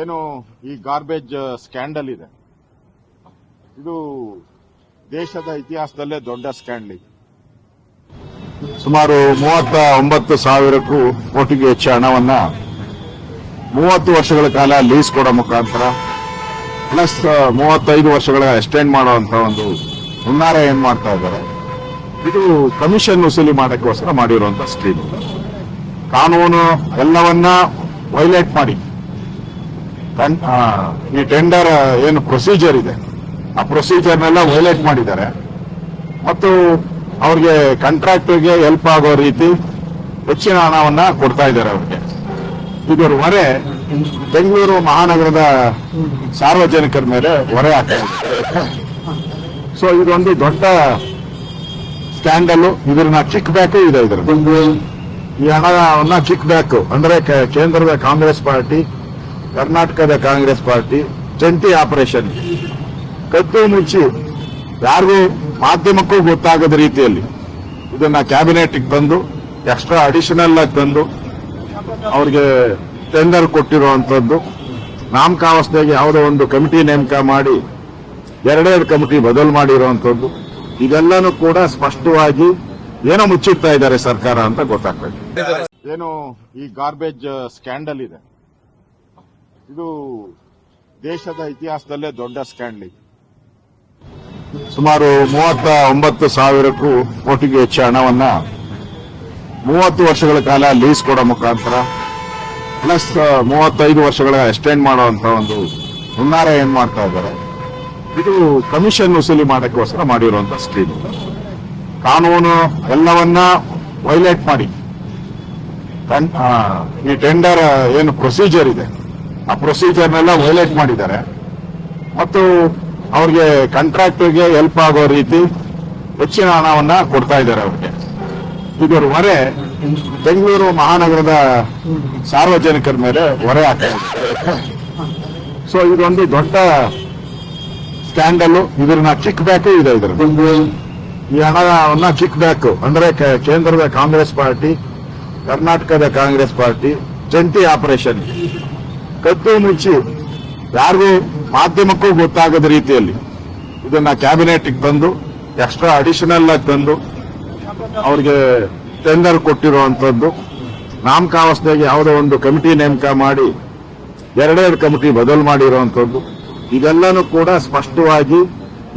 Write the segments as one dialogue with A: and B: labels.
A: ಏನು ಈ garbage scandal ಇದೆ, ಇದು ದೇಶದ ಇತಿಹಾಸದಲ್ಲೇ ದೊಡ್ಡ ಸ್ಕ್ಯಾಂಡಲ್ ಇದೆ. ಸುಮಾರು 39,000 ಕೋಟಿಗೂ ಹೆಚ್ಚು ಹಣವನ್ನ 30 ವರ್ಷಗಳ ಕಾಲ ಲೀಸ್ ಕೊಡೋ ಮುಖಾಂತರ ಪ್ಲಸ್ 35 ವರ್ಷಗಳ ಎಕ್ಸ್ಟೆಂಡ್ ಮಾಡುವಂತ ಒಂದು ಹುನ್ನಾರ ಏನ್ ಮಾಡ್ತಾ ಇದ್ದಾರೆ. ಇದು ಕಮಿಷನ್ ವಸೂಲಿ ಮಾಡಕ್ಕೋಸ್ಕರ ಮಾಡಿರುವಂತ ಸ್ಕೀಮ್. ಕಾನೂನು ಎಲ್ಲವನ್ನ ವೈಲೇಟ್ ಮಾಡಿ ಈ ಟೆಂಡರ್ ಏನು ಪ್ರೊಸೀಜರ್ ಇದೆ ಆ ಪ್ರೊಸೀಜರ್ನೆಲ್ಲ ವೈಲೇಟ್ ಮಾಡಿದ್ದಾರೆ ಮತ್ತು ಅವ್ರಿಗೆ ಕಾಂಟ್ರಾಕ್ಟರ್ಗೆ ಹೆಲ್ಪ್ ಆಗೋ ರೀತಿ ಹೆಚ್ಚಿನ ಹಣವನ್ನ ಕೊಡ್ತಾ ಇದ್ದಾರೆ ಅವ್ರಿಗೆ. ಇದರ ಹೊರೆ ಬೆಂಗಳೂರು ಮಹಾನಗರದ ಸಾರ್ವಜನಿಕರ ಮೇಲೆ ಹೊರೆ ಆಗ್ತಾ ಇದೆ. ಸೊ ಇದೊಂದು ದೊಡ್ಡ ಸ್ಕ್ಯಾಂಡಲ್. ಇದನ್ನ ಕಿಕ್ ಬ್ಯಾಕ್ ಇದೆ. ಈ ಹಣವನ್ನ ಕಿಕ್ ಬ್ಯಾಕ್ ಅಂದ್ರೆ ಕೇಂದ್ರದ ಕಾಂಗ್ರೆಸ್ ಪಾರ್ಟಿ, ಕರ್ನಾಟಕದ ಕಾಂಗ್ರೆಸ್ ಪಾರ್ಟಿ ಜಂಟಿ ಆಪರೇಷನ್ ಕದ್ದು ಮುಚ್ಚಿ ಯಾರಿಗೂ ಮಾಧ್ಯಮಕ್ಕೂ ಗೊತ್ತಾಗದ ರೀತಿಯಲ್ಲಿ ಇದನ್ನ ಕ್ಯಾಬಿನೆಟ್ ತಂದು ಎಕ್ಸ್ಟ್ರಾ ಅಡಿಷನಲ್ ಆಗಿ ತಂದು ಅವ್ರಿಗೆ ಟೆಂಡರ್ ಕೊಟ್ಟಿರುವಂತದ್ದು, ನಾಮಕಾವಸ್ಥೆಗೆ ಯಾವುದೋ ಒಂದು ಕಮಿಟಿ ನೇಮಕ ಮಾಡಿ ಎರಡೆರಡು ಕಮಿಟಿ ಬದಲು ಮಾಡಿರುವಂತದ್ದು, ಇದೆಲ್ಲನೂ ಕೂಡ ಸ್ಪಷ್ಟವಾಗಿ ಏನೋ ಮುಚ್ಚಿಡ್ತಾ ಇದ್ದಾರೆ ಸರ್ಕಾರ ಅಂತ ಗೊತ್ತಾಗ್ತದೆ. ಏನು ಈ ಗಾರ್ಬೇಜ್ ಸ್ಕ್ಯಾಂಡಲ್ ಇದೆ, ಇದು ದೇಶದ ಇತಿಹಾಸದಲ್ಲೇ ದೊಡ್ಡ ಸ್ಕ್ಯಾಂಡಲ್ ಇದೆ. ಸುಮಾರು 39,000 ಕೋಟಿಗೂ ಹೆಚ್ಚು ಹಣವನ್ನ 30 ವರ್ಷಗಳ ಕಾಲ ಲೀಸ್ ಕೊಡೋ ಮುಖಾಂತರ ಪ್ಲಸ್ 35 ವರ್ಷಗಳ ಎಕ್ಸ್ಟೆಂಡ್ ಮಾಡುವಂತ ಒಂದು ಹುನ್ನಾರ ಏನ್ ಮಾಡ್ತಾ ಇದ್ದಾರೆ. ಇದು ಕಮಿಷನ್ ವಸೂಲಿ ಮಾಡಕ್ಕೋಸ್ಕರ ಮಾಡಿರುವಂತ ಸ್ಕೀಮ್. ಕಾನೂನು ಎಲ್ಲವನ್ನ ವೈಲೇಟ್ ಮಾಡಿ ಈ ಟೆಂಡರ್ ಏನು ಪ್ರೊಸೀಜರ್ ಇದೆ ಆ ಪ್ರೊಸೀಜರ್ನೆಲ್ಲ ವೈಲೇಟ್ ಮಾಡಿದ್ದಾರೆ ಮತ್ತು ಅವ್ರಿಗೆ ಕಾಂಟ್ರಾಕ್ಟರ್ಗೆ ಹೆಲ್ಪ್ ಆಗೋ ರೀತಿ ಹೆಚ್ಚಿನ ಹಣವನ್ನ ಕೊಡ್ತಾ ಇದ್ದಾರೆ ಅವ್ರಿಗೆ. ಇದರ ಹೊರೆ ಬೆಂಗಳೂರು ಮಹಾನಗರದ ಸಾರ್ವಜನಿಕರ ಮೇಲೆ ಹೊರೆ ಆಗ್ತಾ ಇದೆ. ಸೊ ಇದೊಂದು ದೊಡ್ಡ ಸ್ಕ್ಯಾಂಡಲ್. ಇದನ್ನ ಕಿಕ್ ಬ್ಯಾಕ್ ಇದೆ. ಈ ಹಣವನ್ನ ಕಿಕ್ ಬ್ಯಾಕ್ ಅಂದ್ರೆ ಕೇಂದ್ರದ ಕಾಂಗ್ರೆಸ್ ಪಾರ್ಟಿ, ಕರ್ನಾಟಕದ ಕಾಂಗ್ರೆಸ್ ಪಾರ್ಟಿ ಜಂಟಿ ಆಪರೇಷನ್ ಕದ್ದು ಮುಚ್ಚಿ ಯಾರಿಗೂ ಮಾಧ್ಯಮಕ್ಕೂ ಗೊತ್ತಾಗದ ರೀತಿಯಲ್ಲಿ ಇದನ್ನ ಕ್ಯಾಬಿನೆಟ್ ತಂದು ಎಕ್ಸ್ಟ್ರಾ ಅಡಿಷನಲ್ ಆಗಿ ತಂದು ಅವ್ರಿಗೆ ಟೆಂಡರ್ ಕೊಟ್ಟಿರುವಂತದ್ದು, ನಾಮಕಾವಸ್ಥೆಗೆ ಯಾವುದೋ ಒಂದು ಕಮಿಟಿ ನೇಮಕ ಮಾಡಿ ಎರಡೆರಡು ಕಮಿಟಿ ಬದಲು ಮಾಡಿರುವಂತದ್ದು, ಇದೆಲ್ಲನೂ ಕೂಡ ಸ್ಪಷ್ಟವಾಗಿ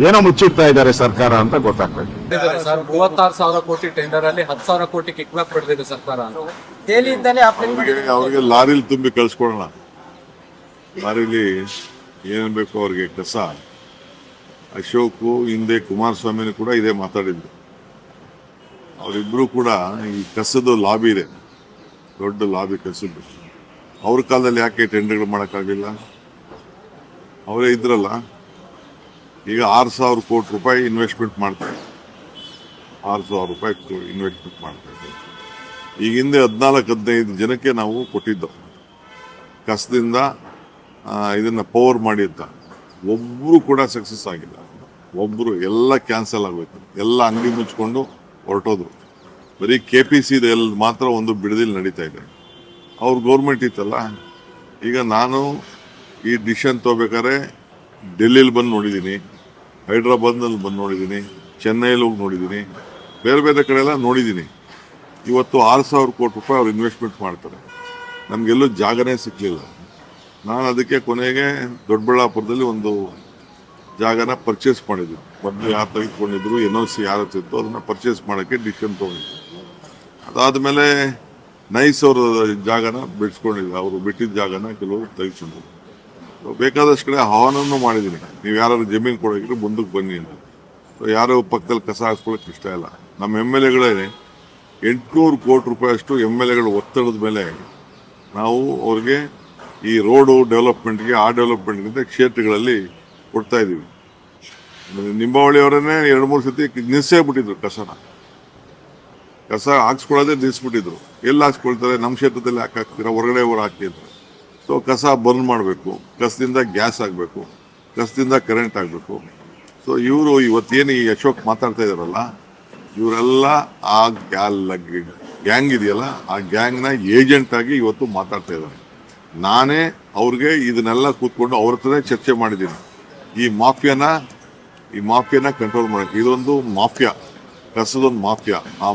A: ಏನೋ ಮುಚ್ಚಿಡ್ತಾ ಇದ್ದಾರೆ ಸರ್ಕಾರ ಅಂತ ಗೊತ್ತಾಗ್ತದೆ.
B: 36,000 ಕೋಟಿ ಟೆಂಡರ್ ಅಲ್ಲಿ 10,000 ಕೋಟಿ ಕಿಕ್ ಬ್ಯಾಕ್ ಪಡೆದಿದೆ ಸರ್ಕಾರ.
C: ಅವ್ರಿಗೆ ಲಾರಿಲಿ ತುಂಬಿ ಕಳ್ಸ್ಕೊಡೋಣ. ಲಾರಿಲಿ ಏನ್ ಬೇಕು ಅವ್ರಿಗೆ ಕಸ. ಅಶೋಕ್ ಹಿಂದೆ ಕುಮಾರಸ್ವಾಮಿನೂ ಕೂಡ ಇದೇ ಮಾತಾಡಿದ್ರು. ಅವರಿಬ್ರು ಕೂಡ ಈ ಕಸದ ಲಾಬಿ ಇದೆ, ದೊಡ್ಡ ಲಾಬಿ ಕಸದ್ದು. ಅವ್ರ ಕಾಲದಲ್ಲಿ ಯಾಕೆ ಟೆಂಡರ್ಗಳು ಮಾಡೋಕ್ಕಾಗಲಿಲ್ಲ? ಅವರೇ ಇದ್ರಲ್ಲ. ಈಗ 6,000 ಕೋಟಿ ರೂಪಾಯಿ ಇನ್ವೆಸ್ಟ್ಮೆಂಟ್ ಮಾಡ್ತಾರೆ. 6,000 ರೂಪಾಯಿ ಇನ್ವೆಸ್ಟ್ಮೆಂಟ್ ಮಾಡ್ತಾರೆ. ಈಗ ಹಿಂದೆ 14-15 ಜನಕ್ಕೆ ನಾವು ಕೊಟ್ಟಿದ್ದು ಕಸದಿಂದ ಇದನ್ನ ಪವರ್ ಮಾಡಿ ಅಂತ. ಒಬ್ರು ಕೂಡ ಸಕ್ಸಸ್ ಆಗಿಲ್ಲ. ಒಬ್ರು ಎಲ್ಲ ಕ್ಯಾನ್ಸಲ್ ಆಗೋಯ್ತು. ಎಲ್ಲ ಅಂಗಡಿ ಮುಚ್ಕೊಂಡು ಹೊರಟೋದ್ರು. ಬರೀ KPC ಮಾತ್ರ ಒಂದು ಬಿಡದಿಲ್ ನಡೀತಾ ಇದೆ. ಅವ್ರ ಗೌರ್ಮೆಂಟ್ ಇತ್ತಲ್ಲ. ಈಗ ನಾನು ಈ ಡಿಸಿಷನ್ ತಗೋಬೇಕಾದ್ರೆ ಡೆಲ್ಲಿಲಿ ಬಂದು ನೋಡಿದ್ದೀನಿ, ಹೈದ್ರಾಬಾದ್ನಲ್ಲಿ ಬಂದು ನೋಡಿದ್ದೀನಿ, ಚೆನ್ನೈಲಿ ಹೋಗಿ ನೋಡಿದ್ದೀನಿ, ಬೇರೆ ಬೇರೆ ಕಡೆ ಎಲ್ಲ ನೋಡಿದ್ದೀನಿ. ಇವತ್ತು 6,000 ಕೋಟಿ ರೂಪಾಯಿ ಅವ್ರು ಇನ್ವೆಸ್ಟ್ಮೆಂಟ್ ಮಾಡ್ತಾರೆ. ನಮಗೆಲ್ಲೂ ಜಾಗನೇ ಸಿಕ್ಕಲಿಲ್ಲ. ನಾನು ಅದಕ್ಕೆ ಕೊನೆಗೆ ದೊಡ್ಡಬಳ್ಳಾಪುರದಲ್ಲಿ ಒಂದು ಜಾಗನ ಪರ್ಚೇಸ್ ಮಾಡಿದ್ವಿ. ಮೊದಲು ಯಾರು ತೆಗೆದುಕೊಂಡಿದ್ರು, NOC ಯಾರು ತಿತ್ತು ಅದನ್ನ ಪರ್ಚೇಸ್ ಮಾಡೋಕ್ಕೆ ಡಿಸಿಷನ್ ತೊಗೊಂಡಿದ್ವಿ. ಅದಾದಮೇಲೆ ನೈಸ್ ಅವರು ಜಾಗನ ಬಿಡಿಸ್ಕೊಂಡಿದ್ರು. ಅವರು ಬಿಟ್ಟಿದ್ದ ಜಾಗನ ಕೆಲವರು ತೆಗೆದುಕೊಂಡ್ರು. ಬೇಕಾದಷ್ಟು ಕಡೆ ಆಹ್ವಾನವನ್ನು ಮಾಡಿದ್ದೀನಿ, ನೀವು ಯಾರು ಜಮೀನು ಕೊಡೋಕ್ಕಿದ್ರೆ ಮುಂದಕ್ಕೆ ಬನ್ನಿ ಅಂತ. ಯಾರು ಪಕ್ಕದಲ್ಲಿ ಕಸ ಹಾಕ್ಸ್ಕೊಳ್ಳೋಕೆ ಇಷ್ಟ ಇಲ್ಲ. ನಮ್ಮ MLAಗಳೇ 800 ಕೋಟಿ ರೂಪಾಯಿ ಅಷ್ಟು MLAಗಳ ಒತ್ತಡದ ಮೇಲೆ ನಾವು ಅವ್ರಿಗೆ ಈ ರೋಡು ಡೆವಲಪ್ಮೆಂಟ್ಗೆ, ಆ ಡೆವಲಪ್ಮೆಂಟ್ಗಿಂತ ಕ್ಷೇತ್ರಗಳಲ್ಲಿ ಕೊಡ್ತಾ ಇದ್ದೀವಿ. ನಿಂಬಾವಳಿ ಅವರನ್ನೇ 2-3 ಸತಿ ನಿಲ್ಸೇ ಬಿಟ್ಟಿದ್ರು. ಕಸ ಹಾಕ್ಸ್ಕೊಳ್ಳೋದೇ ನಿಲ್ಲಿಸ್ಬಿಟ್ಟಿದ್ರು. ಎಲ್ಲಿ ಹಾಕ್ಸ್ಕೊಳ್ತಾರೆ? ನಮ್ಮ ಕ್ಷೇತ್ರದಲ್ಲಿ ಯಾಕೆ ಹಾಕ್ತೀರಾ? ಹೊರಗಡೆ ಅವ್ರು ಹಾಕ್ತಿದ್ರು. ಸೊ ಕಸ ಬರ್ನ್ ಮಾಡಬೇಕು, ಕಸದಿಂದ ಗ್ಯಾಸ್ ಆಗಬೇಕು, ಕಸದಿಂದ ಕರೆಂಟ್ ಆಗಬೇಕು. ಸೊ ಇವರು ಇವತ್ತೇನು ಈ ಅಶೋಕ್ ಮಾತಾಡ್ತಾ ಇದಾರಲ್ಲ, ಇವರೆಲ್ಲ ಆ ಗ್ಯಾಂಗ್ ಇದೆಯಲ್ಲ, ಆ ಗ್ಯಾಂಗ್ನ ಏಜೆಂಟ್ ಆಗಿ ಇವತ್ತು ಮಾತಾಡ್ತಾ ಇದ್ದಾರೆ. ನಾನೇ ಅವ್ರಿಗೆ ಇದನ್ನೆಲ್ಲ ಕೂತ್ಕೊಂಡು ಅವ್ರ ಹತ್ರನೇ ಚರ್ಚೆ ಮಾಡಿದ್ದೀನಿ. ಈ ಮಾಫಿಯಾನ ಕಂಟ್ರೋಲ್ ಮಾಡಕ್ಕೆ ಇದೊಂದು ಮಾಫಿಯಾ, ಕಸದೊಂದು ಮಾಫಿಯಾ. ಆ